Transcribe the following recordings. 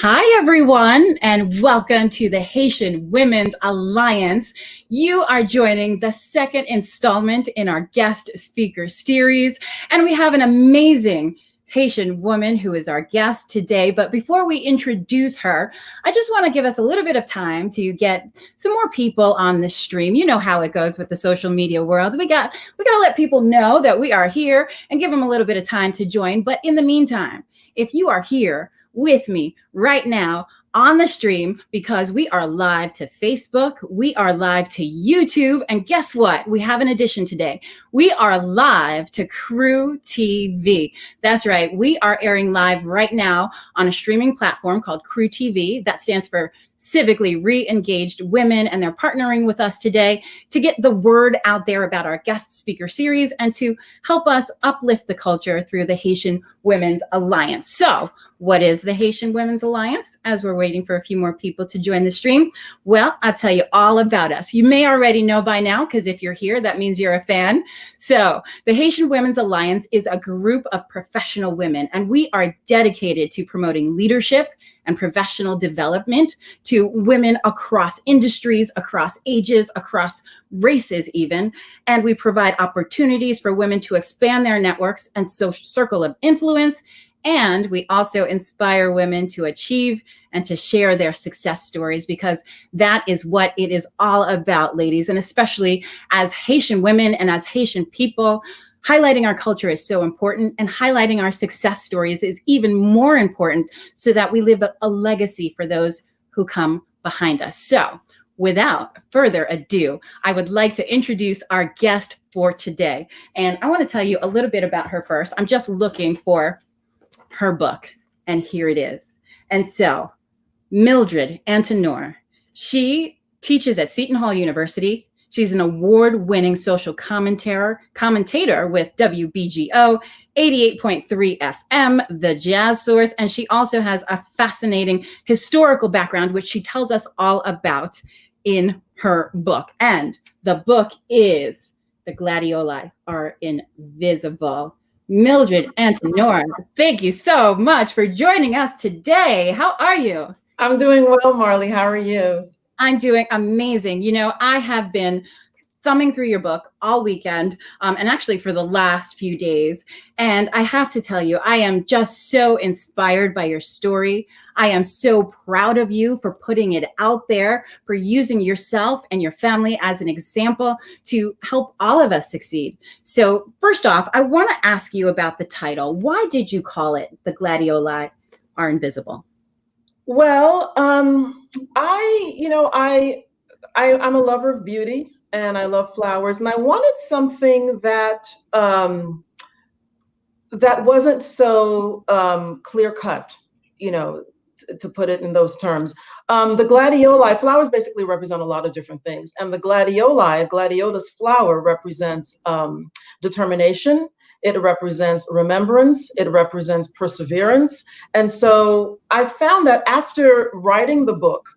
Hi, everyone, and welcome to the Haitian Women's Alliance. You are joining the second installment in our guest speaker series, and we have an amazing Haitian woman who is our guest today. But before we introduce her, I just want to give us a little bit of time to get some more people on the stream. You know how it goes with the social media world. We got to let people know that we are here and give them a little bit of time to join. But in the meantime, if you are here with me right now on the stream, because we are live to Facebook, we are live to YouTube, and guess what? We have an addition today. We are live to Crew TV. That's right. We are airing live right now on a streaming platform called Crew TV. That stands for Civically Re-Engaged Women, and they're partnering with us today to get the word out there about our guest speaker series and to help us uplift the culture through the Haitian Women's Alliance. So what is the Haitian Women's Alliance? As we're waiting for a few more people to join the stream, well, I'll tell you all about us. You may already know by now, because if you're here, that means you're a fan. So the Haitian Women's Alliance is a group of professional women, and we are dedicated to promoting leadership and professional development to women across industries, across ages, across races even. And we provide opportunities for women to expand their networks and social circle of influence. And we also inspire women to achieve and to share their success stories, because that is what it is all about, ladies. And especially as Haitian women and as Haitian people, highlighting our culture is so important, and highlighting our success stories is even more important, so that we leave a legacy for those who come behind us. So without further ado, I would like to introduce our guest for today. And I want to tell you a little bit about her first. I'm just looking for her book, and here it is. And so Mildred Antenor, she teaches at Seton Hall University. She's an award-winning social commentator with WBGO 88.3 FM, the Jazz Source. And she also has a fascinating historical background, which she tells us all about in her book. And the book is The Gladioli Are Invisible. Mildred Antenor, thank you so much for joining us today. How are you? I'm doing well, Marley. How are you? I'm doing amazing. You know, I have been thumbing through your book all weekend, and actually for the last few days. And I have to tell you, I am just so inspired by your story. I am so proud of you for putting it out there, for using yourself and your family as an example to help all of us succeed. So first off, I want to ask you about the title. Why did you call it The Gladioli Are Invisible? Well, I'm a lover of beauty, and I love flowers, and I wanted something that that wasn't so clear cut, to put it in those terms. The gladioli, flowers basically represent a lot of different things, and the gladioli, a gladiolus flower, represents determination. It represents remembrance. It represents perseverance. And so I found that after writing the book,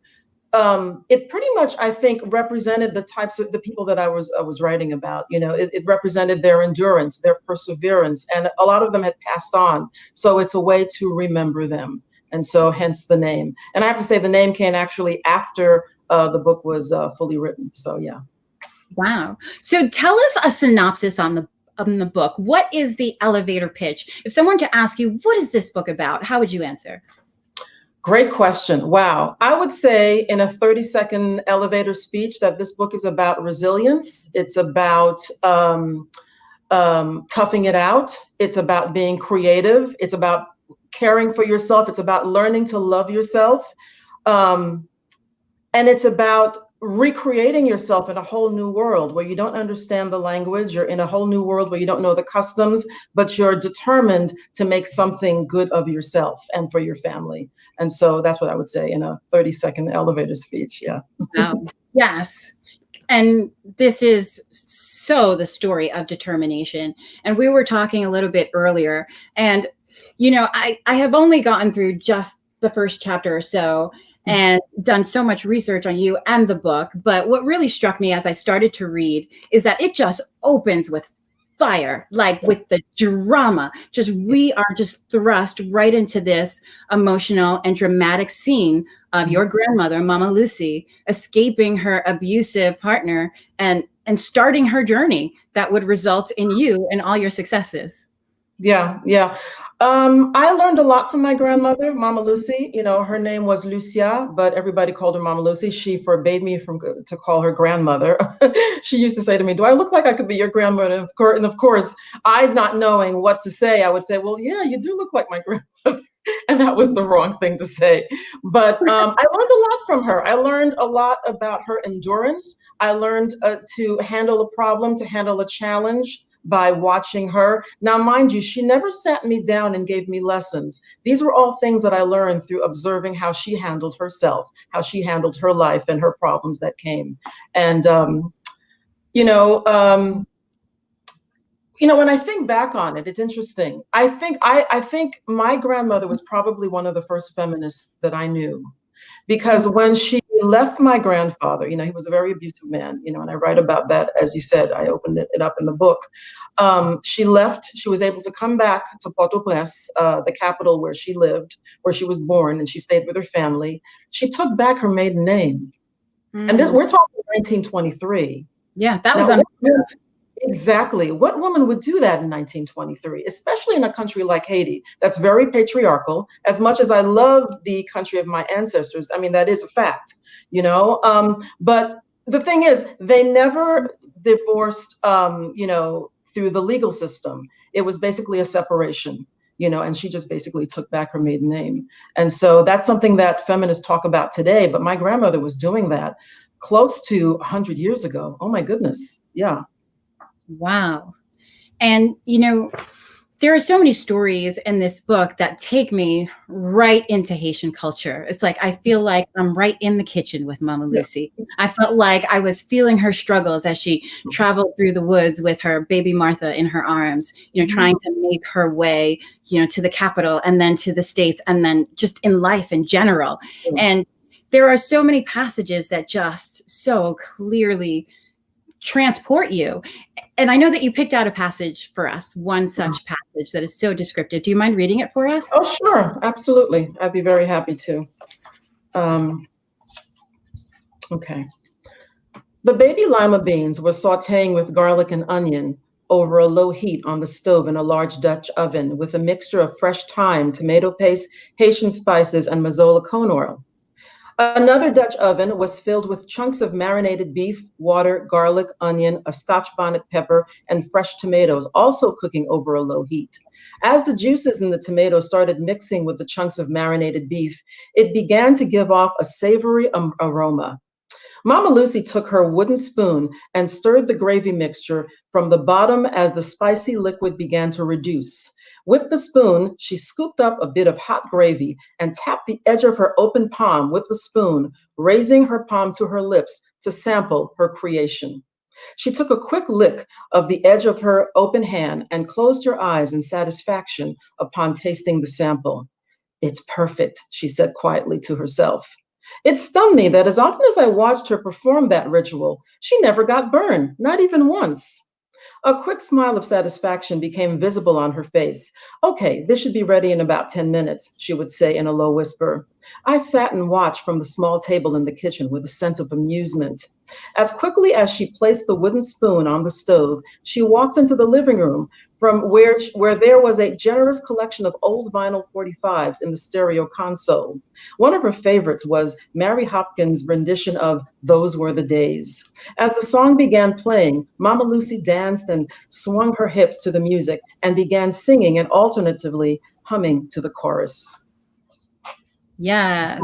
it pretty much, I think, represented the types of the people that I was writing about. It represented their endurance, their perseverance, and a lot of them had passed on. So it's a way to remember them. And so hence the name. And I have to say the name came actually after the book was fully written. So, yeah. Wow. So tell us a synopsis on the book. What is the elevator pitch? If someone were to ask you, what is this book about? How would you answer? Great question. Wow. I would say in a 30-second elevator speech that this book is about resilience. It's about toughing it out. It's about being creative. It's about caring for yourself. It's about learning to love yourself. And it's about recreating yourself in a whole new world where you don't understand the language. You're in a whole new world where you don't know the customs, but you're determined to make something good of yourself and for your family. And so that's what I would say in a 30-second elevator speech. Yeah. Wow. Yes. And this is so the story of determination. And we were talking a little bit earlier, and, I have only gotten through just the first chapter or so, and done so much research on you and the book. But what really struck me as I started to read is that it just opens with fire, like with the drama. Just we are just thrust right into this emotional and dramatic scene of your grandmother, Mama Lucy, escaping her abusive partner and starting her journey that would result in you and all your successes. Yeah, yeah. I learned a lot from my grandmother, Mama Lucy. You know, her name was Lucia, but everybody called her Mama Lucy. She forbade me from to call her grandmother. She used to say to me, "Do I look like I could be your grandmother?" And of course, I not knowing what to say, I would say, "Well, yeah, you do look like my grandmother," and that was the wrong thing to say. But I learned a lot from her. I learned a lot about her endurance. I learned to handle a problem, to handle a challenge by watching her. Now, mind you, she never sat me down and gave me lessons. These were all things that I learned through observing how she handled herself, how she handled her life and her problems that came. And, you know, um, when I think back on it, it's interesting. I think my grandmother was probably one of the first feminists that I knew, because when she left my grandfather, he was a very abusive man, and I write about that. As you said, I opened it up in the book. She left. She was able to come back to Port-au-Prince, the capital where she lived, where she was born, and she stayed with her family. She took back her maiden name. And this, we're talking 1923. Yeah, that was Now, exactly. What woman would do that in 1923, especially in a country like Haiti that's very patriarchal? As much as I love the country of my ancestors, I mean, that is a fact, But the thing is, they never divorced, through the legal system. It was basically a separation, and she just basically took back her maiden name. And so that's something that feminists talk about today. But my grandmother was doing that close to 100 years ago. Oh, my goodness. Yeah. Wow. And, there are so many stories in this book that take me right into Haitian culture. It's like, I feel like I'm right in the kitchen with Mama Lucy. Yeah. I felt like I was feeling her struggles as she traveled through the woods with her baby Martha in her arms, trying to make her way, to the capital and then to the States and then just in life in general. Yeah. And there are so many passages that just so clearly transport you. And I know that you picked out a passage for us, one such passage that is so descriptive. Do you mind reading it for us? Oh, sure. Absolutely. I'd be very happy to. Okay. The baby lima beans were sauteing with garlic and onion over a low heat on the stove in a large Dutch oven with a mixture of fresh thyme, tomato paste, Haitian spices, and mazola cone oil. Another Dutch oven was filled with chunks of marinated beef, water, garlic, onion, a Scotch bonnet pepper, and fresh tomatoes, also cooking over a low heat. As the juices in the tomatoes started mixing with the chunks of marinated beef, it began to give off a savory aroma. Mama Lucy took her wooden spoon and stirred the gravy mixture from the bottom as the spicy liquid began to reduce. With the spoon, she scooped up a bit of hot gravy and tapped the edge of her open palm with the spoon, raising her palm to her lips to sample her creation. She took a quick lick of the edge of her open hand and closed her eyes in satisfaction upon tasting the sample. "It's perfect," she said quietly to herself. It stunned me that as often as I watched her perform that ritual, she never got burned, not even once. A quick smile of satisfaction became visible on her face. "Okay, this should be ready in about 10 minutes," she would say in a low whisper. I sat and watched from the small table in the kitchen with a sense of amusement. As quickly as she placed the wooden spoon on the stove, she walked into the living room from where there was a generous collection of old vinyl 45s in the stereo console. One of her favorites was Mary Hopkins' rendition of "Those Were the Days." As the song began playing, Mama Lucy danced and swung her hips to the music and began singing and alternatively humming to the chorus. Yes.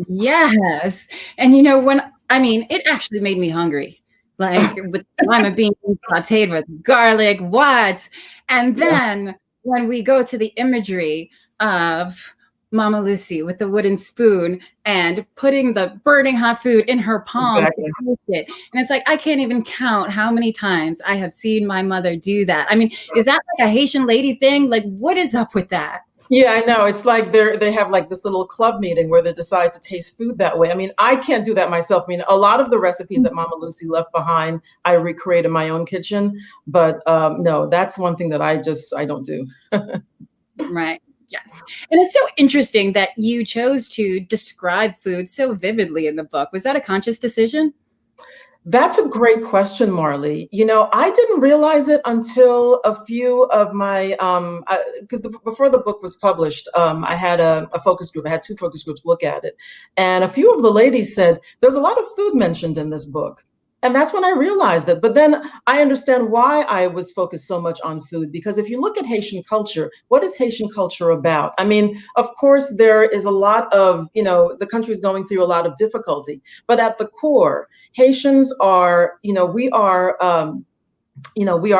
Yes. And it actually made me hungry. Like with lima beans sauteed with garlic, what? And then when we go to the imagery of Mama Lucy with the wooden spoon and putting the burning hot food in her palm Exactly. to taste it. And it's like, I can't even count how many times I have seen my mother do that. I mean, is that like a Haitian lady thing? Like, what is up with that? Yeah, I know. It's like they have like this little club meeting where they decide to taste food that way. I mean, I can't do that myself. I mean, a lot of the recipes that Mama Lucy left behind, I recreate in my own kitchen. But no, that's one thing that I don't do. Right. Yes. And it's so interesting that you chose to describe food so vividly in the book. Was that a conscious decision? That's a great question, Marley. You know, I didn't realize it until a few of my, because before the book was published, I had a focus group. I had two focus groups look at it. And a few of the ladies said, there's a lot of food mentioned in this book. And that's when I realized it. But then I understand why I was focused so much on food, because if you look at Haitian culture, what is Haitian culture about? I mean, of course, there is a lot of, the country's going through a lot of difficulty, but at the core, Haitians are, we are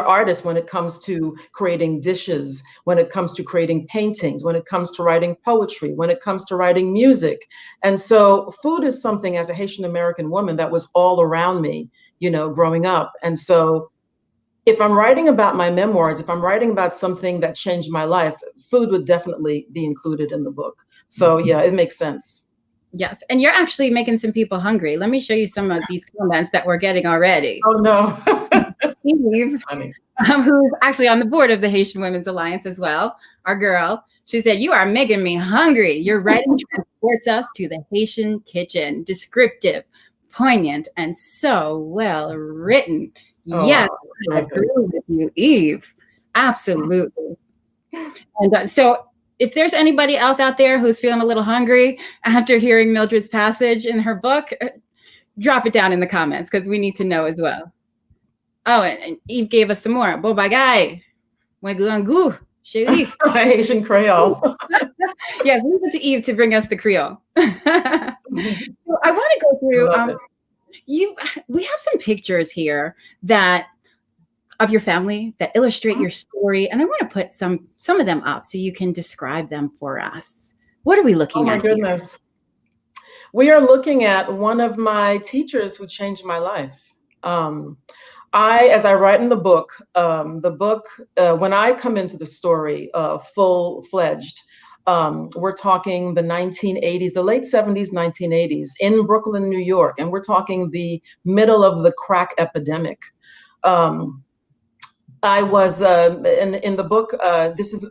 artists when it comes to creating dishes, when it comes to creating paintings, when it comes to writing poetry, when it comes to writing music. And so food is something as a Haitian American woman that was all around me, growing up. And so if I'm writing about my memoirs, if I'm writing about something that changed my life, food would definitely be included in the book. So yeah, it makes sense. Yes. And you're actually making some people hungry. Let me show you some of these comments that we're getting already. Oh no. Eve, who's actually on the board of the Haitian Women's Alliance as well, our girl, she said, "You are making me hungry. Your writing transports us to the Haitian kitchen. Descriptive, poignant, and so well written." Oh, Yes, wow. I agree with you, Eve. Absolutely. And so if there's anybody else out there who's feeling a little hungry after hearing Mildred's passage in her book, drop it down in the comments because we need to know as well. Oh, and Eve gave us some more. Bobagay, Waglangu, Chérie. Haitian Creole. Yes, leave it to Eve to bring us the Creole. So I want to go through. We have some pictures here that of your family that illustrate your story, and I want to put some of them up so you can describe them for us. What are we looking at? Oh my goodness. We are looking at one of my teachers who changed my life. As I write in the book, when I come into the story full-fledged, we're talking the 1980s, the late 70s, 1980s in Brooklyn, New York, and we're talking the middle of the crack epidemic. I was in the book.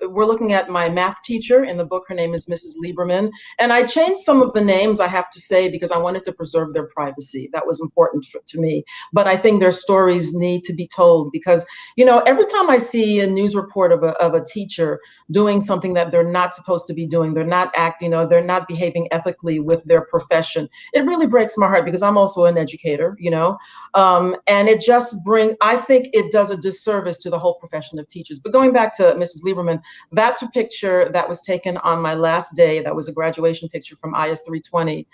We're looking at my math teacher in the book. Her name is Mrs. Lieberman, and I changed some of the names, I have to say, because I wanted to preserve their privacy. That was important to me. But I think their stories need to be told because every time I see a news report of a teacher doing something that they're not supposed to be doing, they're not acting, they're not behaving ethically with their profession. It really breaks my heart because I'm also an educator, and it just I think it does a disservice to the whole profession of teachers. But going back to Mrs. Lieberman, that's a picture that was taken on my last day. That was a graduation picture from IS 320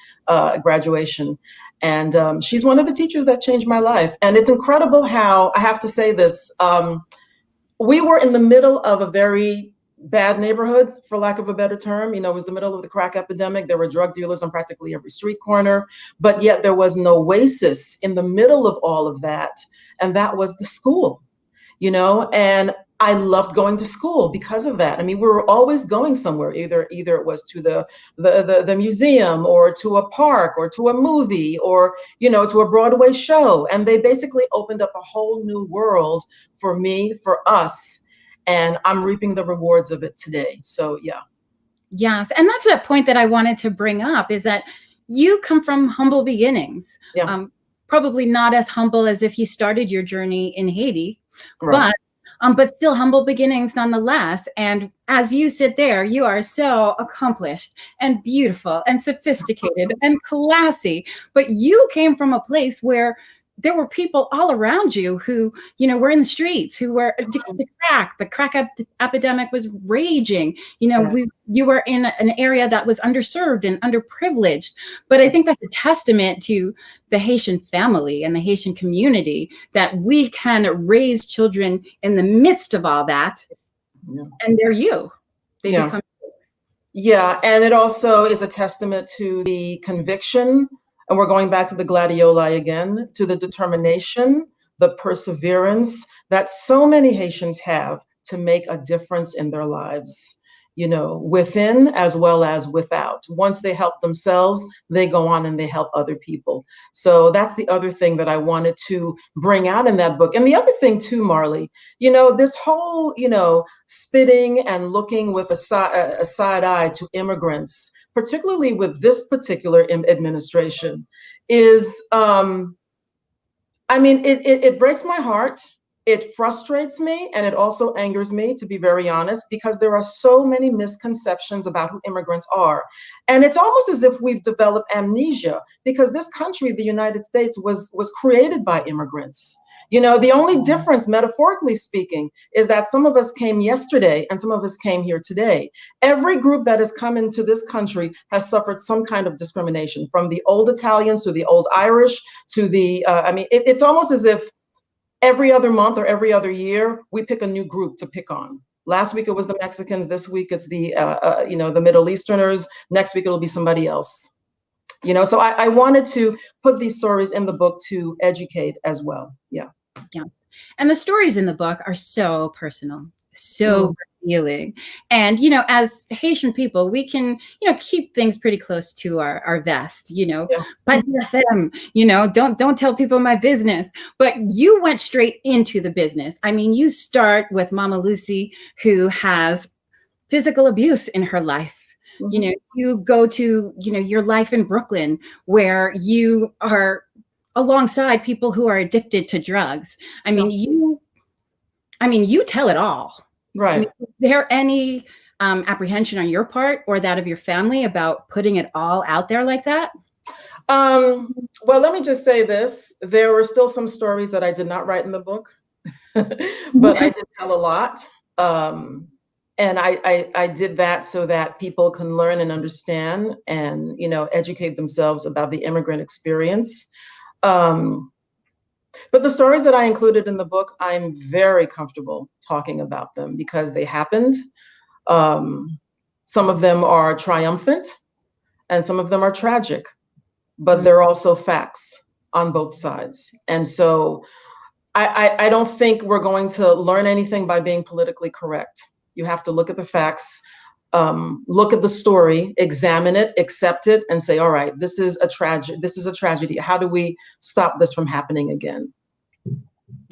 graduation. And she's one of the teachers that changed my life. And it's incredible how, I have to say this, we were in the middle of a very bad neighborhood, for lack of a better term. It was the middle of the crack epidemic. There were drug dealers on practically every street corner, but yet there was an oasis in the middle of all of that. And that was the school, and I loved going to school because of that. I mean, we were always going somewhere. Either it was to the museum or to a park or to a movie or, to a Broadway show. And they basically opened up a whole new world for me, for us. And I'm reaping the rewards of it today. So, yeah. Yes. And that's a point that I wanted to bring up is that you come from humble beginnings. Yeah. Probably not as humble as if you started your journey in Haiti, Right. but still humble beginnings nonetheless. And as you sit there, you are so accomplished and beautiful and sophisticated and classy. But you came from a place where there were people all around you who, were in the streets, who were addicted to crack. The crack epidemic was raging. You were in an area that was underserved and underprivileged. But I think that's a testament to the Haitian family and the Haitian community that we can raise children in the midst of all that. Yeah. And they're you. They Yeah. become. Yeah, and it also is a testament to the conviction, and we're going back to the gladioli again, to the determination, the perseverance that so many Haitians have to make a difference in their lives. within as well as without. Once they help themselves, they go on and they help other people. So that's the other thing that I wanted to bring out in that book. And the other thing too, Marley, this whole, spitting and looking with a side eye to immigrants, particularly with this particular administration, is, it breaks my heart. It frustrates me, and it also angers me, to be very honest, because there are so many misconceptions about who immigrants are. And it's almost as if we've developed amnesia, because this country, the United States, was created by immigrants. The only difference, metaphorically speaking, is that some of us came yesterday and some of us came here today. Every group that has come into this country has suffered some kind of discrimination, from the old Italians to the old Irish to the, it's almost as if every other month or every other year, we pick a new group to pick on. Last week it was the Mexicans. This week it's the Middle Easterners. Next week it'll be somebody else. So I wanted to put these stories in the book to educate as well. Yeah. Yeah. And the stories in the book are so personal, so revealing. And, as Haitian people, we can, keep things pretty close to our vest, but them, don't tell people my business. But you went straight into the business. I mean, you start with Mama Lucy, who has physical abuse in her life. You go to, your life in Brooklyn, where you are alongside people who are addicted to drugs. I mean, you tell it all. Right. Is there any apprehension on your part or that of your family about putting it all out there like that? Well, let me just say this. There were still some stories that I did not write in the book, but I did tell a lot. And I did that so that people can learn and understand and, educate themselves about the immigrant experience. But the stories that I included in the book, I'm very comfortable talking about them because they happened. Some of them are triumphant and some of them are tragic, but they're also facts on both sides. And so I don't think we're going to learn anything by being politically correct. You have to look at the facts, look at the story, examine it, accept it, and say, all right, this is a tragedy. How do we stop this from happening again?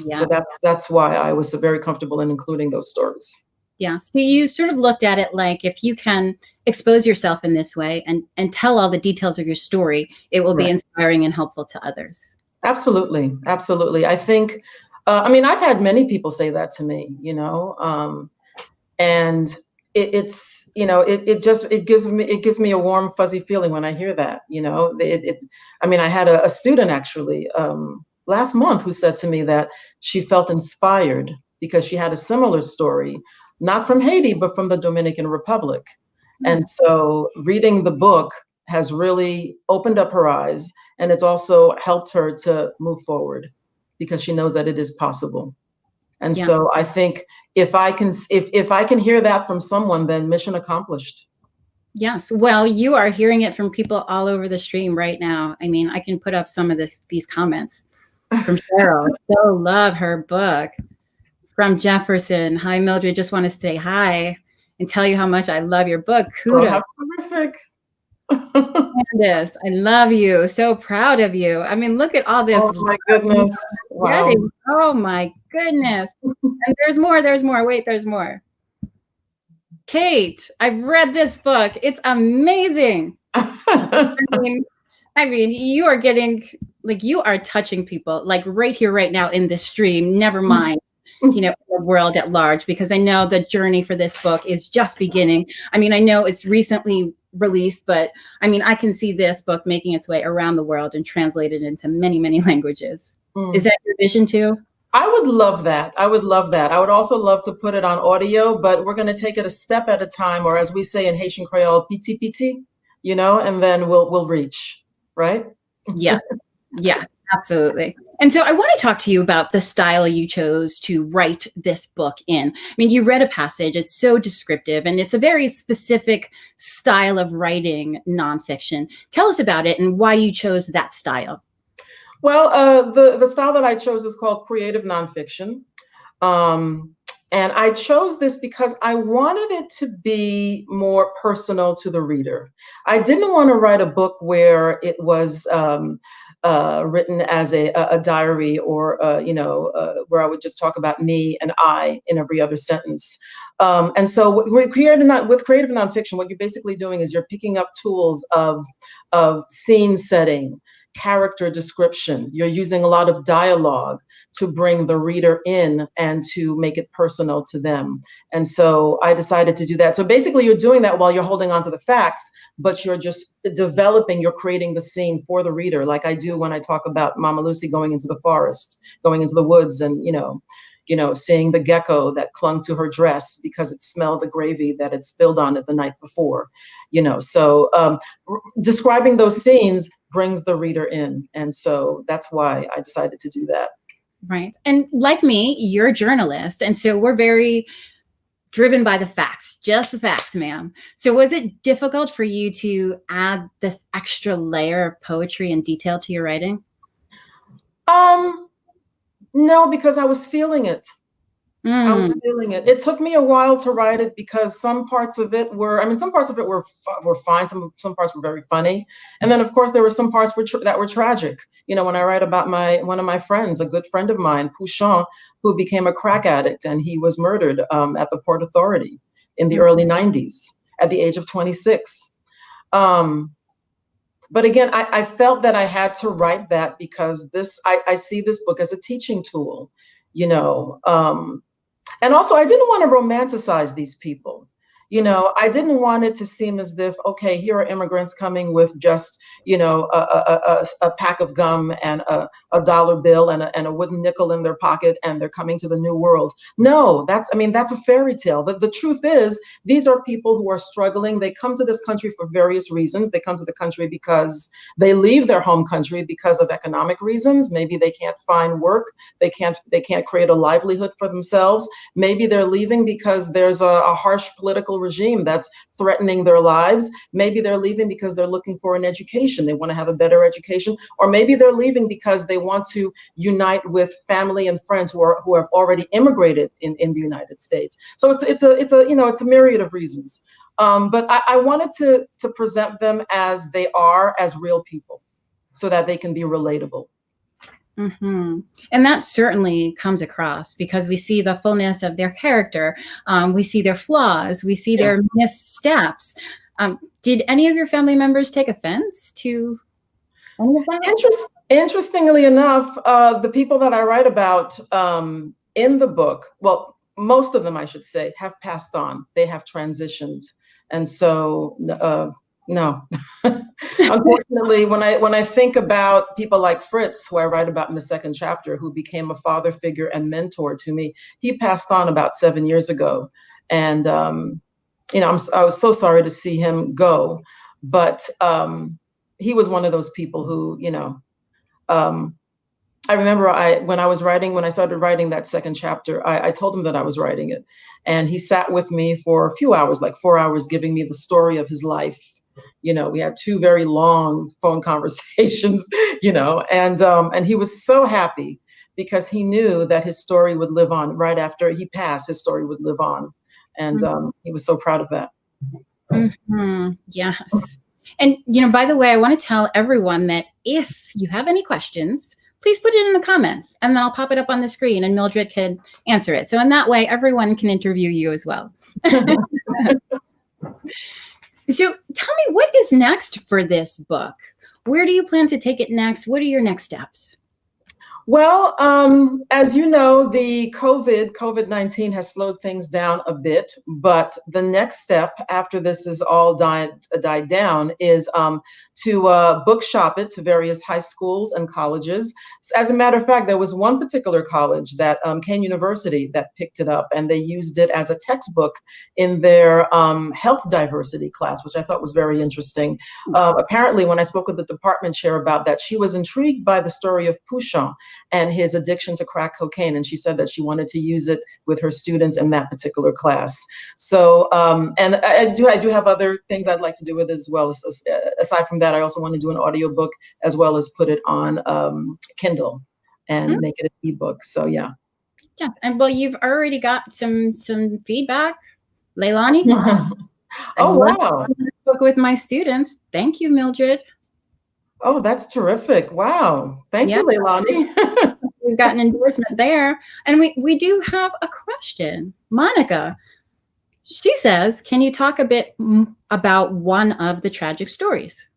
Yeah. So that's why I was so very comfortable in including those stories. Yeah. So you sort of looked at it like, if you can expose yourself in this way and tell all the details of your story, it will be inspiring and helpful to others. Absolutely. Absolutely. I think, I've had many people say that to me, and it gives me a warm, fuzzy feeling when I hear that, I had a student actually last month who said to me that she felt inspired because she had a similar story, not from Haiti, but from the Dominican Republic. And so reading the book has really opened up her eyes, and it's also helped her to move forward because she knows that it is possible. And so I think if I can hear that from someone, then mission accomplished. Yes. Well, you are hearing it from people all over the stream right now. I mean, I can put up some of these comments from Cheryl. So love her book. From Jefferson. Hi, Mildred. Just want to say hi and tell you how much I love your book. Kudos. Oh, how terrific. Candace, I love you. So proud of you. I mean, look at all this. Oh my goodness. Wow. Oh my goodness. And there's more. Wait, there's more. Kate, I've read this book. It's amazing. I mean, you are getting, you are touching people, right here, right now in this stream, never mind, the world at large, because I know the journey for this book is just beginning. I mean, I know it's recently released, but I can see this book making its way around the world and translated into many, many languages. Is that your vision too? I would love that. I would also love to put it on audio, but we're going to take it a step at a time, or as we say in Haitian Creole, petit petit, and then we'll reach, right? Yes. Yes, absolutely. And so I want to talk to you about the style you chose to write this book in. I mean, you read a passage, it's so descriptive, and it's a very specific style of writing nonfiction. Tell us about it and why you chose that style. Well, the style that I chose is called creative nonfiction. And I chose this because I wanted it to be more personal to the reader. I didn't want to write a book where it was written as a diary, or where I would just talk about me and I in every other sentence. And so with creative nonfiction, what you're basically doing is you're picking up tools of scene setting, character description. You're using a lot of dialogue to bring the reader in and to make it personal to them. And so I decided to do that. So basically you're doing that while you're holding on to the facts, but you're just you're creating the scene for the reader, like I do when I talk about Mama Lucy going into the forest, going into the woods, and seeing the gecko that clung to her dress because it smelled the gravy that had spilled on it the night before. Describing those scenes brings the reader in. And so that's why I decided to do that. Right. And like me, you're a journalist. And so we're very driven by the facts, just the facts, ma'am. So was it difficult for you to add this extra layer of poetry and detail to your writing? No, because I was feeling it. I was feeling it. It took me a while to write it because some parts of it were fine. Some parts were very funny, and then of course there were some parts that were tragic. When I write about one of my friends, a good friend of mine, Pouchon, who became a crack addict, and he was murdered at the Port Authority in the early '90s at the age of 26. But again, I felt that I had to write that because I see this book as a teaching tool, you know. And also, I didn't want to romanticize these people. I didn't want it to seem as if, okay, here are immigrants coming with just, a pack of gum and a dollar bill and a wooden nickel in their pocket, and they're coming to the new world. No, that's a fairy tale. The truth is, these are people who are struggling. They come to this country for various reasons. They come to the country because they leave their home country because of economic reasons. Maybe they can't find work. They can't create a livelihood for themselves. Maybe they're leaving because there's a harsh political regime that's threatening their lives. Maybe they're leaving because they're looking for an education. They want to have a better education. Or maybe they're leaving because they want to unite with family and friends who have already immigrated in the United States. So it's a myriad of reasons. But I wanted to present them as they are, as real people, so that they can be relatable. Mm-hmm. And that certainly comes across because we see the fullness of their character. We see their flaws. We see their missteps. Did any of your family members take offense to any of that? Interestingly enough, the people that I write about in the book, well, most of them, I should say, have passed on. They have transitioned. And so, no. Unfortunately, when I think about people like Fritz, who I write about in the second chapter, who became a father figure and mentor to me, he passed on about 7 years ago. And, I was so sorry to see him go, but he was one of those people who, I remember when I started writing that second chapter, I told him that I was writing it. And he sat with me for a few hours, like 4 hours, giving me the story of his life. We had 2 very long phone conversations, and he was so happy because he knew that his story would live on. Right after he passed, his story would live on. And he was so proud of that. Mm-hmm. Yes. And, by the way, I want to tell everyone that if you have any questions, please put it in the comments and then I'll pop it up on the screen and Mildred can answer it. So in that way, everyone can interview you as well. So tell me, what is next for this book? Where do you plan to take it next? What are your next steps? Well, as you know, the COVID-19 has slowed things down a bit, but the next step after this is all died down is to bookshop it to various high schools and colleges. As a matter of fact, there was one particular college, that Kane University, that picked it up, and they used it as a textbook in their health diversity class, which I thought was very interesting. Apparently, when I spoke with the department chair about that, she was intrigued by the story of Pouchon and his addiction to crack cocaine. And she said that she wanted to use it with her students in that particular class. So, and I do have other things I'd like to do with it as well. Aside from that, I also want to do an audiobook as well as put it on Kindle and make it an ebook. So, yeah. Yes, and well, you've already got some feedback, Leilani. I Oh, love wow. when I spoke with my students. Thank you, Mildred. Oh, that's terrific. Wow. Thank Yeah, you, Leilani. we've got an endorsement there. And we do have a question. Monica, she says, can you talk a bit about one of the tragic stories?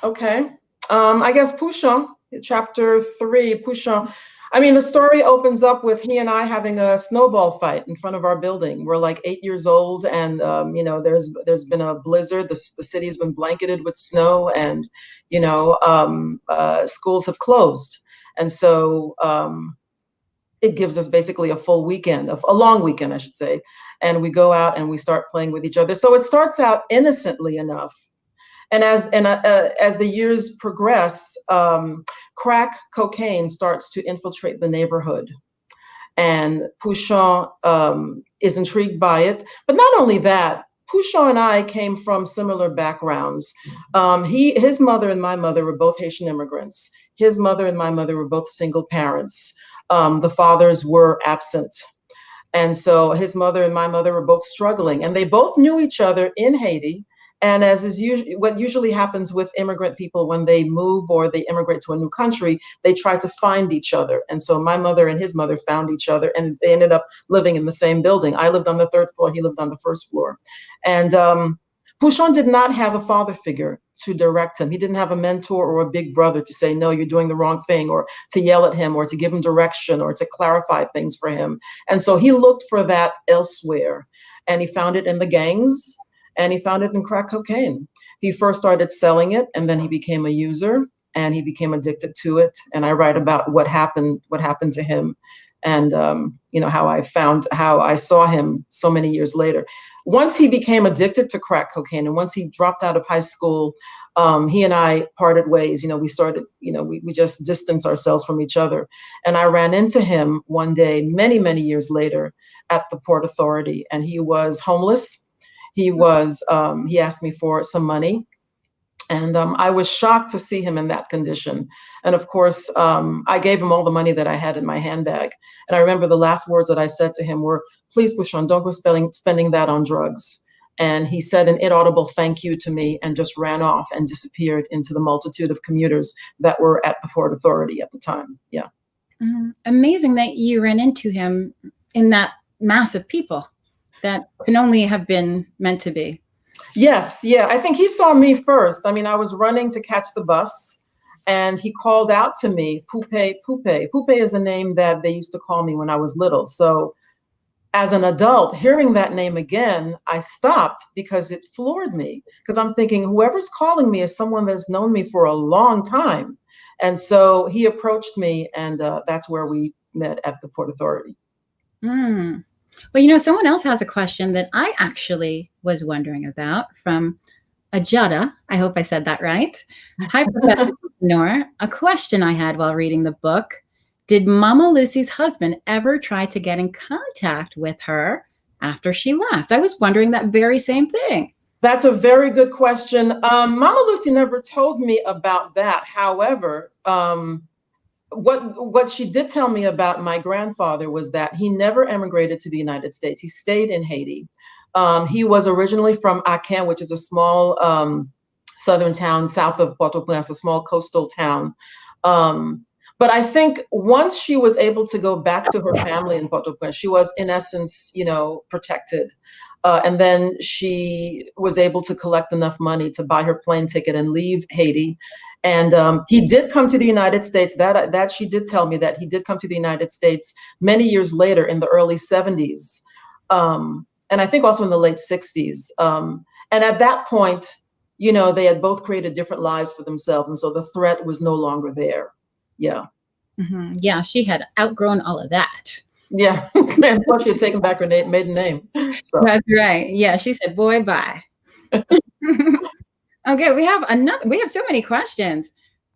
Okay. I guess Pouchon, chapter 3, Pouchon. I mean, the story opens up with he and I having a snowball fight in front of our building. We're like 8 years old, and there's been a blizzard. The city has been blanketed with snow, and schools have closed, and so it gives us basically a full weekend, of a long weekend, I should say, and we go out and we start playing with each other. So it starts out innocently enough, and as the years progress, crack cocaine starts to infiltrate the neighborhood, and Pouchon is intrigued by it. But not only that, Pouchon and I came from similar backgrounds. His mother and my mother were both Haitian immigrants. His mother and my mother were both single parents. The fathers were absent. And so his mother and my mother were both struggling, and they both knew each other in Haiti. And as is usually what usually happens with immigrant people when they move or they immigrate to a new country, they try to find each other. And so my mother and his mother found each other, and they ended up living in the same building. I lived on the third floor, he lived on the first floor. And Pouchon did not have a father figure to direct him. He didn't have a mentor or a big brother to say, no, you're doing the wrong thing, or to yell at him, or to give him direction, or to clarify things for him. And so he looked for that elsewhere, and he found it in the gangs, and he found it in crack cocaine. He first started selling it, and then he became a user, and he became addicted to it. And I write about what happened to him, and how I saw him so many years later. Once he became addicted to crack cocaine, and once he dropped out of high school, he and I parted ways. We started, we just distanced ourselves from each other. And I ran into him one day, many, many years later, at the Port Authority, and he was homeless. He asked me for some money, and I was shocked to see him in that condition. And of course, I gave him all the money that I had in my handbag. And I remember the last words that I said to him were, please, Pouchon, don't go spending that on drugs. And he said an inaudible thank you to me and just ran off and disappeared into the multitude of commuters that were at the Port Authority at the time. Yeah. Amazing that you ran into him in that mass of people that can only have been meant to be. Yes, yeah. I think he saw me first. I mean, I was running to catch the bus, and he called out to me, Poupe, Poupe. Poupe is a name that they used to call me when I was little. So as an adult, hearing that name again, I stopped because it floored me, because I'm thinking whoever's calling me is someone that's known me for a long time. And so he approached me, and that's where we met at the Port Authority. Well, someone else has a question that I actually was wondering about from Ajada. I hope I said that right. Hi, Professor Antenor. A question I had while reading the book. Did Mama Lucy's husband ever try to get in contact with her after she left? I was wondering that very same thing. That's a very good question. Mama Lucy never told me about that. However, what she did tell me about my grandfather was that he never emigrated to the United States. He stayed in Haiti. He was originally from Aken, which is a small southern town south of Port-au-Prince, a small coastal town. But I think once she was able to go back to her family in Port-au-Prince, she was in essence, protected. And then she was able to collect enough money to buy her plane ticket and leave Haiti. And he did come to the United States. That she did tell me that he did come to the United States many years later in the early 70s. And I think also in the late 60s. And at that point, they had both created different lives for themselves. And so the threat was no longer there. Yeah. Mm-hmm. Yeah, she had outgrown all of that. Yeah. And plus she had taken back her maiden name. So. That's right. Yeah, she said, boy, bye. Okay, we have so many questions.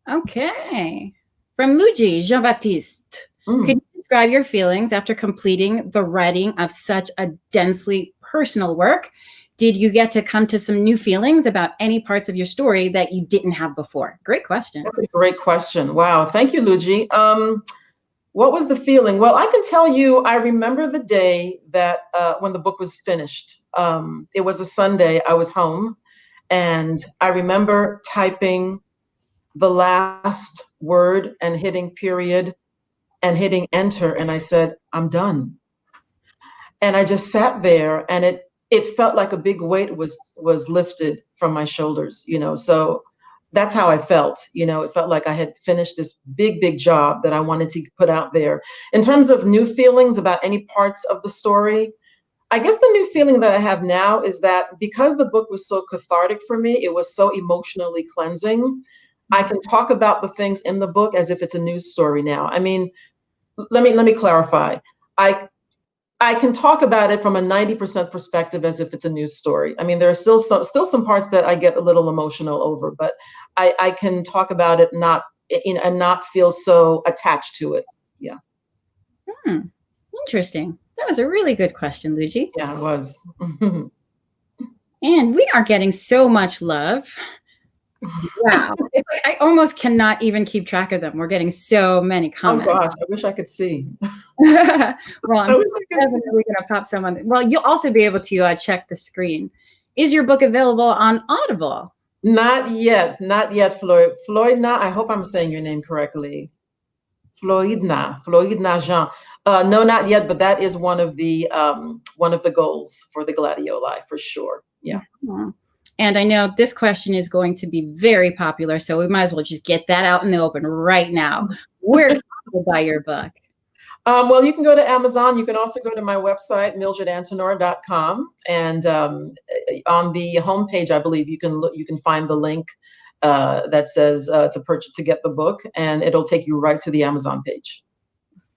Okay. From Luigi Jean-Baptiste. Could you describe your feelings after completing the writing of such a densely personal work? Did you get to come to some new feelings about any parts of your story that you didn't have before? Great question. That's a great question. Wow. Thank you, Luigi. What was the feeling? Well, I can tell you, I remember the day that when the book was finished. It was a Sunday. I was home, and I remember typing the last word and hitting period and hitting enter, and I said, "I'm done." And I just sat there, and it felt like a big weight was lifted from my shoulders, So that's how I felt. It felt like I had finished this big job that I wanted to put out there. In terms of new feelings about any parts of the story, I guess the new feeling that I have now is that because the book was so cathartic for me, it was so emotionally cleansing. I can talk about the things in the book as if it's a news story now. I mean, let me clarify. I I can talk about it from a 90% perspective as if it's a news story. I mean, there are still some parts that I get a little emotional over, but I can talk about it and not feel so attached to it. Yeah. Hmm. Interesting. That was a really good question, Luigi. Yeah, it was. And we are getting so much love. Wow. It's like I almost cannot even keep track of them. We're getting so many Oh comments. gosh, I wish I could see. Well, I'm I wish I could see. definitely going to pop someone. Well, you'll also be able to check the screen. Is your book available on Audible? Not yet, not yet, Floyd. Floydna, I hope I'm saying your name correctly. Floydna Jean. No, not yet, but that is one of the goals for the gladioli for sure. Yeah. Mhm. And I know this question is going to be very popular, so we might as well just get that out in the open right now. Where can people buy your book? Well, you can go to Amazon. You can also go to my website, MildredAntenor.com, and on the homepage, I believe you can find the link that says to get the book, and it'll take you right to the Amazon page.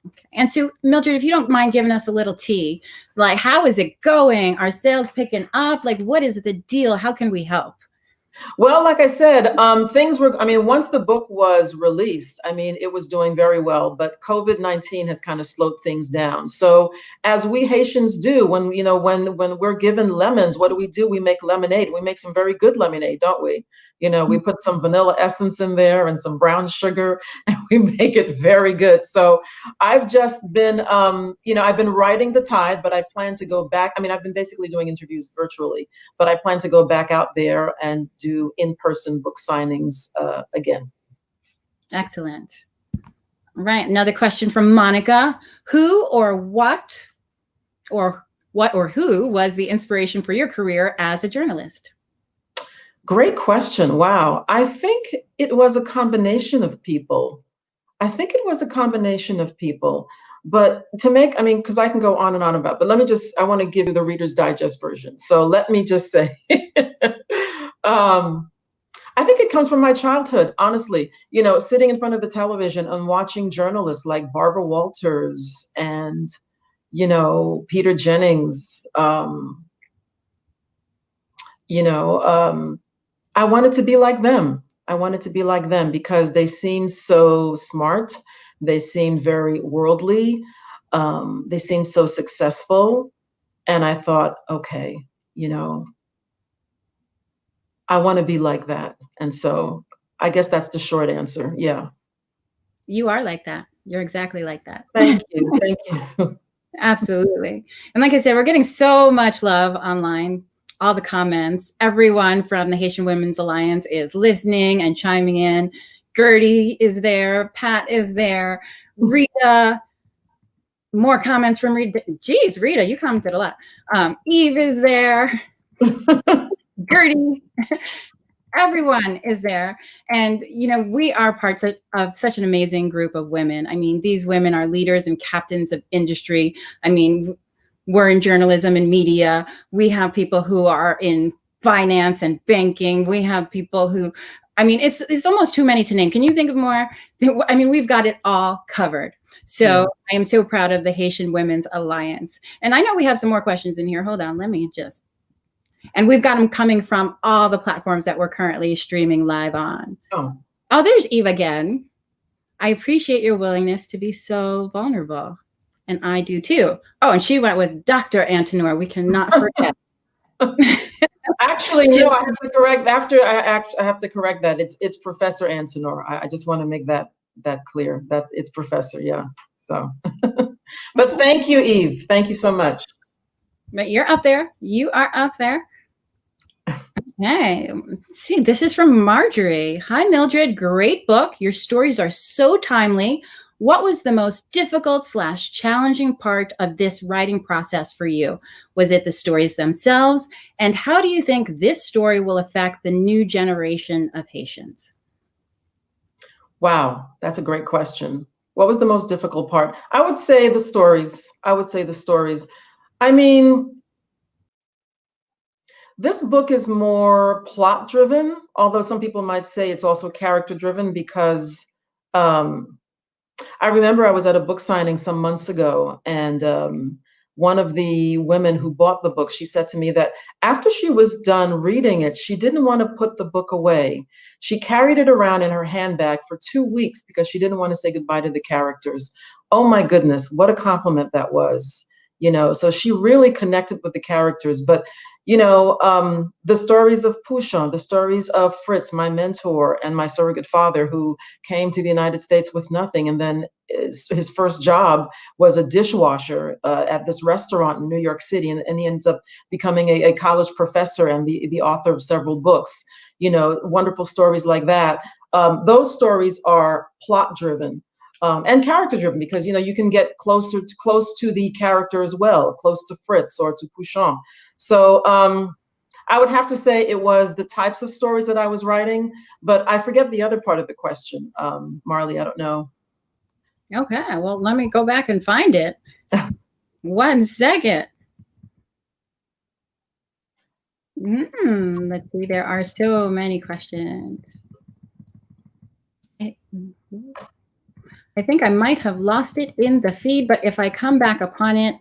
Okay. And so, Mildred, if you don't mind giving us a little tea, like how is it going? Are sales picking up? Like, what is the deal? How can we help? Well, like I said, once the book was released, it was doing very well, but COVID-19 has kind of slowed things down. So as we Haitians do, when we're given lemons, what do? We make lemonade. We make some very good lemonade, don't we? We put some vanilla essence in there and some brown sugar, and we make it very good. So I've just been, I've been riding the tide, but I plan to go back. I've been basically doing interviews virtually, but I plan to go back out there and do in-person book signings again. Excellent. Right. Another question from Monica. Who or what or who was the inspiration for your career as a journalist? Great question. Wow. I think it was a combination of people. But because I can go on and on about, but I want to give you the Reader's Digest version. So let me just say, I think it comes from my childhood, honestly, sitting in front of the television and watching journalists like Barbara Walters and, Peter Jennings. I wanted to be like them. Because they seemed so smart. They seemed very worldly. They seemed so successful. And I thought, okay, I want to be like that. And so I guess that's the short answer. Yeah. You are like that. You're exactly like that. Thank you. Thank you. Absolutely. And like I said, we're getting so much love online. All the comments, everyone from the Haitian Women's Alliance is listening and chiming in. Gertie is there. Pat is there. Rita. More comments from Rita. Geez, Rita, you commented a lot. Eve is there. Gertie. Everyone is there. And, we are parts of such an amazing group of women. These women are leaders and captains of industry. We're in journalism and media. We have people who are in finance and banking. We have people who, it's almost too many to name. Can you think of more? We've got it all covered. So yeah. I am so proud of the Haitian Women's Alliance. And I know we have some more questions in here. Hold on, and we've got them coming from all the platforms that we're currently streaming live on. Oh, there's Eve again. I appreciate your willingness to be so vulnerable. And I do too. Oh, and she went with Dr. Antenor. We cannot forget. Actually, no, I have to correct. I have to correct that. It's Professor Antenor. I just want to make that clear. That it's Professor. Yeah. So, but thank you, Eve. Thank you so much. But you're up there. You are up there. Okay. See, this is from Marjorie. Hi, Mildred. Great book. Your stories are so timely. What was the most difficult / challenging part of this writing process for you? Was it the stories themselves? And how do you think this story will affect the new generation of Haitians? Wow, that's a great question. What was the most difficult part? I would say the stories. I would say the stories. I mean, this book is more plot driven, although some people might say it's also character driven because um, I remember I was at a book signing some months ago, and one of the women who bought the book, she said to me that after she was done reading it, she didn't want to put the book away. She carried it around in her handbag for 2 weeks because she didn't want to say goodbye to the characters. Oh my goodness, what a compliment that was. So she really connected with the characters. But the stories of Pouchon, the stories of Fritz, my mentor and my surrogate father, who came to the United States with nothing, and then his first job was a dishwasher at this restaurant in New York City, and he ends up becoming a college professor and the author of several books. Wonderful stories like that. Those stories are plot driven. And character driven, because you can get close to the character as well, close to Fritz or to Pouchon. So I would have to say it was the types of stories that I was writing, but I forget the other part of the question. Marley, I don't know. Okay, well, let me go back and find it. 1 second. Let's see, there are so many questions. I think I might have lost it in the feed, but if I come back upon it,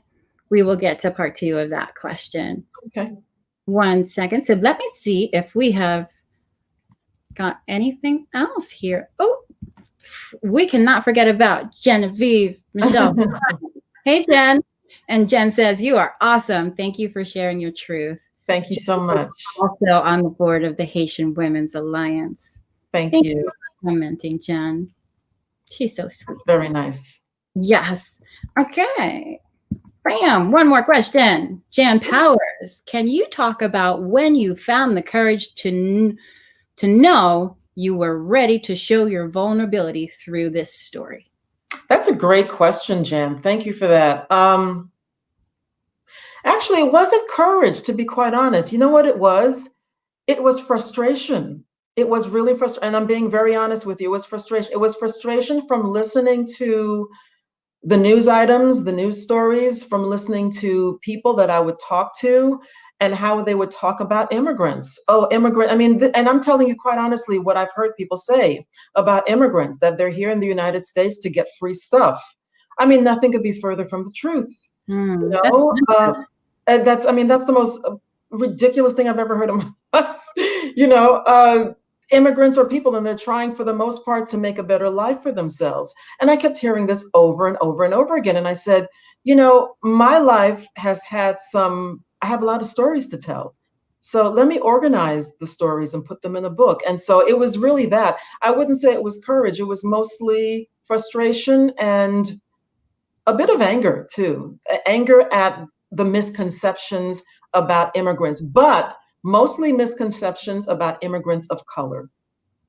we will get to part 2 of that question. Okay. 1 second. So let me see if we have got anything else here. Oh, we cannot forget about Genevieve Michelle. Hey, Jen. And Jen says, you are awesome. Thank you for sharing your truth. Thank you so much. Also on the board of the Haitian Women's Alliance. Thank you for commenting, Jen. She's so sweet. That's very nice. Yes. Okay. Bam. One more question. Jan Powers, can you talk about when you found the courage to know you were ready to show your vulnerability through this story? That's a great question, Jan. Thank you for that. Actually, it wasn't courage, to be quite honest. You know what it was? It was frustration. It was really frustrating. And I'm being very honest with you. It was frustration. It was frustration from listening to the news items, the news stories, from listening to people that I would talk to and how they would talk about immigrants. Oh, immigrant. I mean, and I'm telling you quite honestly what I've heard people say about immigrants, that they're here in the United States to get free stuff. I mean, nothing could be further from the truth. That's the most ridiculous thing I've ever heard in my life. Immigrants are people, and they're trying for the most part to make a better life for themselves. And I kept hearing this over and over and over again. And I said, my life has had I have a lot of stories to tell. So let me organize the stories and put them in a book. And so it was really that. I wouldn't say it was courage. It was mostly frustration and a bit of anger too. Anger at the misconceptions about immigrants, but mostly misconceptions about immigrants of color.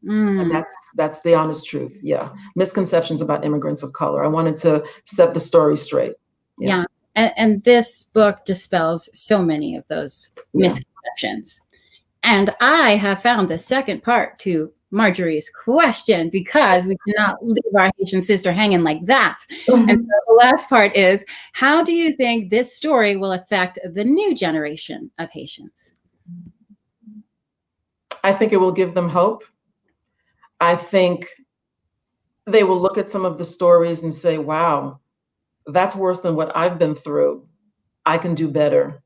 And that's the honest truth. Yeah. Misconceptions about immigrants of color. I wanted to set the story straight. Yeah. And this book dispels so many of those misconceptions. And I have found the second part to Marjorie's question, because we cannot leave our Haitian sister hanging like that. And so the last part is, how do you think this story will affect the new generation of Haitians? I think it will give them hope. I think they will look at some of the stories and say, wow, that's worse than what I've been through. I can do better.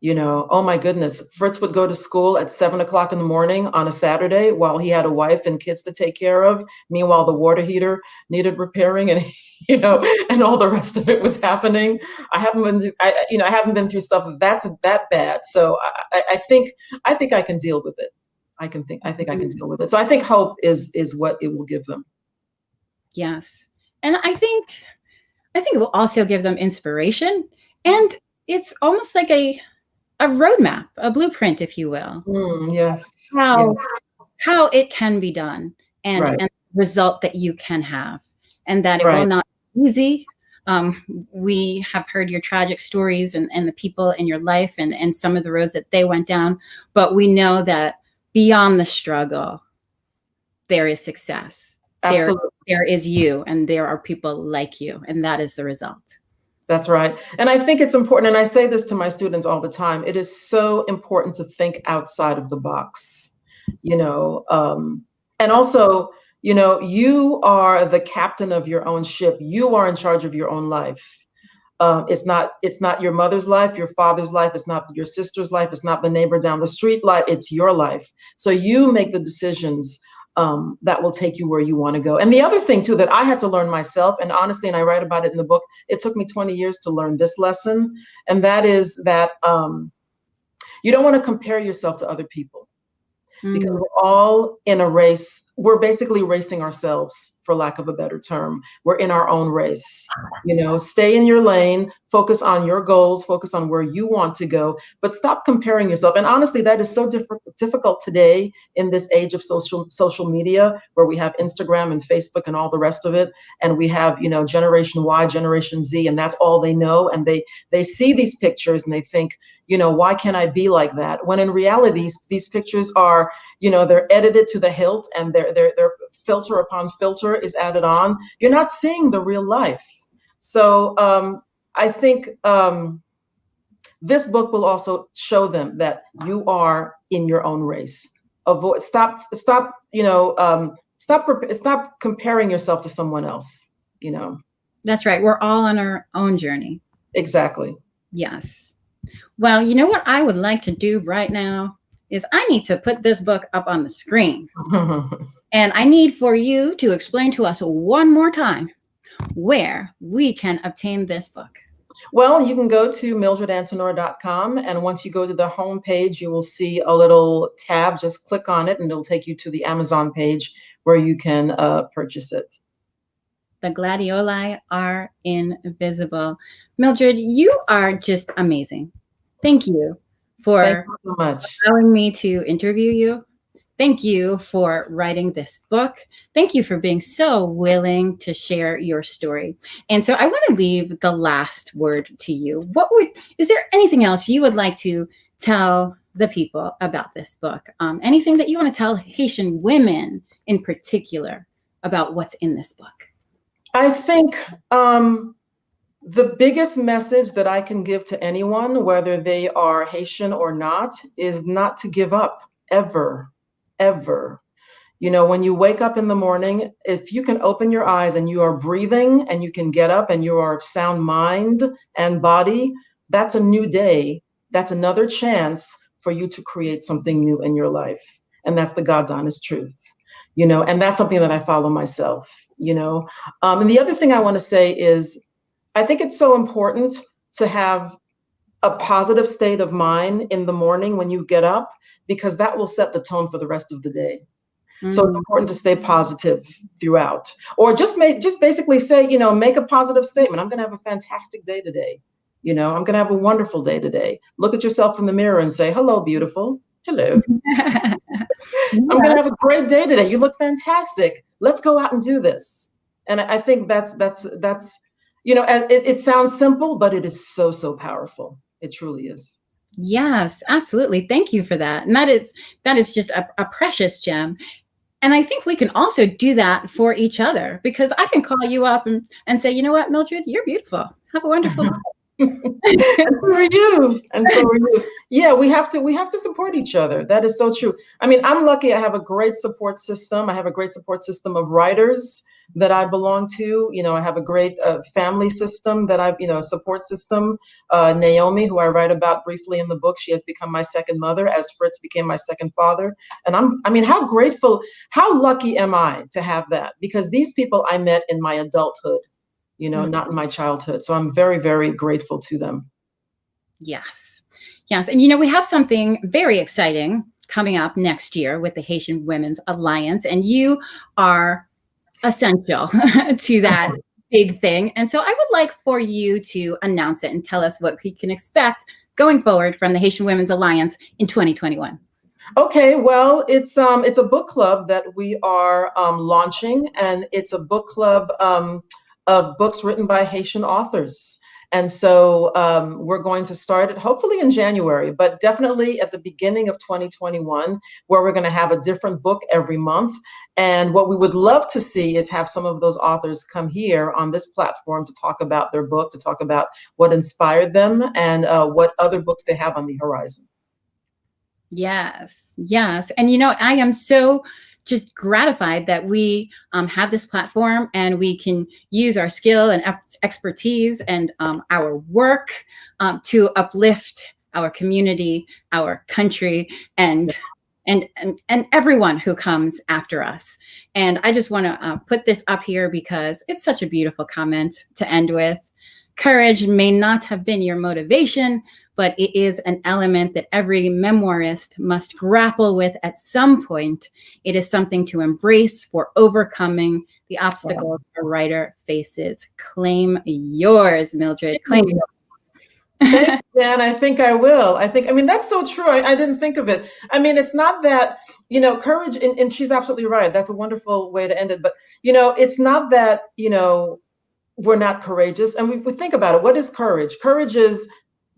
Oh my goodness, Fritz would go to school at 7 o'clock in the morning on a Saturday while he had a wife and kids to take care of. Meanwhile, the water heater needed repairing, and and all the rest of it was happening. I haven't been through stuff that's that bad. So I think I can deal with it. I think I can deal with it. So I think hope is what it will give them. Yes. And I think I think it will also give them inspiration, and it's almost like a roadmap, a blueprint, if you will, Yes, how yes, how it can be done, right, and result that you can have, and that it will right. not be easy. We have heard your tragic stories, and the people in your life, and some of the roads that they went down, but we know that beyond the struggle, there is success. There, Absolutely. there is you, and there are people like you, and that is the result. That's right. And I think it's important, and I say this to my students all the time, it is so important to think outside of the box, you know. And also, you are the captain of your own ship. You are in charge of your own life. It's not your mother's life, your father's life, it's not your sister's life, it's not the neighbor down the street life, it's your life. So you make the decisions that will take you where you want to go. And the other thing too that I had to learn myself, and honestly, and I write about it in the book, it took me 20 years to learn this lesson, and that is that you don't want to compare yourself to other people, because Mm. we're all in a race. We're basically racing ourselves, for lack of a better term. We're in our own race. Stay in your lane, focus on your goals, focus on where you want to go, but stop comparing yourself. And honestly, that is so difficult today in this age of social media, where we have Instagram and Facebook and all the rest of it, and we have Generation Y, Generation Z, and that's all they know. And they see these pictures and they think, why can't I be like that? When in reality, these pictures are, they're edited to the hilt, and their filter upon filter is added on. You're not seeing the real life. So I think this book will also show them that you are in your own race. Stop comparing yourself to someone else. That's right. We're all on our own journey. Exactly. Yes. Well, you know what I would like to do right now is I need to put this book up on the screen. And I need for you to explain to us one more time where we can obtain this book. Well, you can go to mildredantenor.com, and once you go to the home page, you will see a little tab. Just click on it and it'll take you to the Amazon page where you can purchase it. The gladioli are invisible. Mildred, you are just amazing. Thank you Thank for you so much. allowing me to interview you. Thank you for writing this book. Thank you for being so willing to share your story. And so I want to leave the last word to you. Is there anything else you would like to tell the people about this book? Anything that you want to tell Haitian women in particular about what's in this book? I think the biggest message that I can give to anyone, whether they are Haitian or not, is not to give up ever, ever. When you wake up in the morning, if you can open your eyes and you are breathing and you can get up and you are of sound mind and body, that's a new day. That's another chance for you to create something new in your life. And that's the God's honest truth, and that's something that I follow myself. And the other thing I want to say is, I think it's so important to have a positive state of mind in the morning when you get up, because that will set the tone for the rest of the day. So it's important to stay positive throughout, or just basically say, make a positive statement. I'm going to have a fantastic day today. I'm going to have a wonderful day today. Look at yourself in the mirror and say, hello, beautiful. Hello. I'm going to have a great day today. You look fantastic. Let's go out and do this. And I think that's it sounds simple, but it is so, so powerful. It truly is. Yes, absolutely. Thank you for that. And that is just a precious gem. And I think we can also do that for each other, because I can call you up and say, you know what, Mildred, you're beautiful. Have a wonderful day. And so are you. And so are you. Yeah, we have to support each other. That is so true. I mean, I'm lucky I have a great support system. I have a great support system of writers that I belong to. I have a great family system that support system. Naomi, who I write about briefly in the book, she has become my second mother, as Fritz became my second father. And how grateful, how lucky am I to have that? Because these people I met in my adulthood, not in my childhood. So I'm very, very grateful to them. Yes. Yes. And, we have something very exciting coming up next year with the Haitian Women's Alliance, and you are essential to that big thing. And so I would like for you to announce it and tell us what we can expect going forward from the Haitian Women's Alliance in 2021. Okay, well, it's a book club that we are launching, and it's a book club of books written by Haitian authors. And so we're going to start it hopefully in January, but definitely at the beginning of 2021, where we're going to have a different book every month. And what we would love to see is have some of those authors come here on this platform to talk about their book, to talk about what inspired them, and what other books they have on the horizon. Yes, yes. And, I am so just gratified that we have this platform and we can use our skill and expertise and our work to uplift our community, our country, and everyone who comes after us. And I just want to put this up here because it's such a beautiful comment to end with. Courage may not have been your motivation, but it is an element that every memoirist must grapple with at some point. It is something to embrace for overcoming the obstacles a writer faces. Claim yours, Mildred. Claim yours. Thanks, Jan. I think I will. I mean, that's so true. I didn't think of it. I mean, it's not that, courage, and she's absolutely right. That's a wonderful way to end it. But, it's not that, we're not courageous. And we think about it. What is courage? Courage is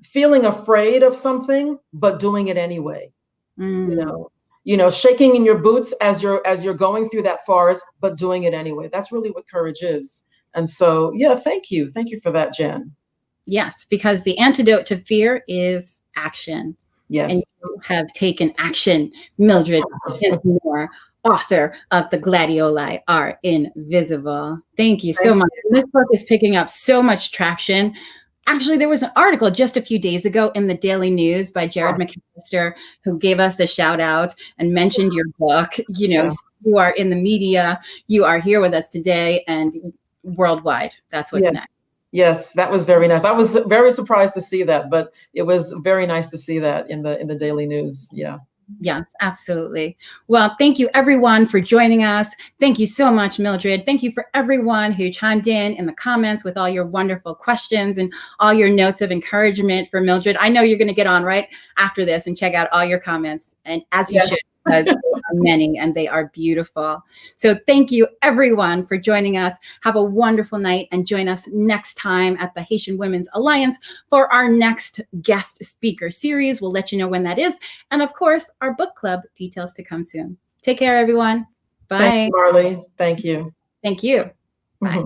feeling afraid of something, but doing it anyway. Shaking in your boots as you're going through that forest, but doing it anyway. That's really what courage is. And so, yeah, thank you. Thank you for that, Jen. Yes, because the antidote to fear is action. Yes. And you have taken action, Mildred Antenor, author of The Gladioli Are Invisible. Thank you so much. This book is picking up so much traction. Actually, there was an article just a few days ago in the Daily News by Jared McAllister, who gave us a shout out and mentioned your book. So you are in the media, you are here with us today, and worldwide. That's what's next. Yes, that was very nice. I was very surprised to see that, but it was very nice to see that in the Daily News. Yeah. Yes, absolutely. Well, thank you everyone for joining us. Thank you so much, Mildred. Thank you for everyone who chimed in the comments with all your wonderful questions and all your notes of encouragement for Mildred. I know you're going to get on right after this and check out all your comments, and as you should, because there are many and they are beautiful. So thank you everyone for joining us. Have a wonderful night and join us next time at the Haitian Women's Alliance for our next guest speaker series. We'll let you know when that is. And of course, our book club, details to come soon. Take care, everyone. Bye. Thank you, Marley. Thank you. Thank you. Bye.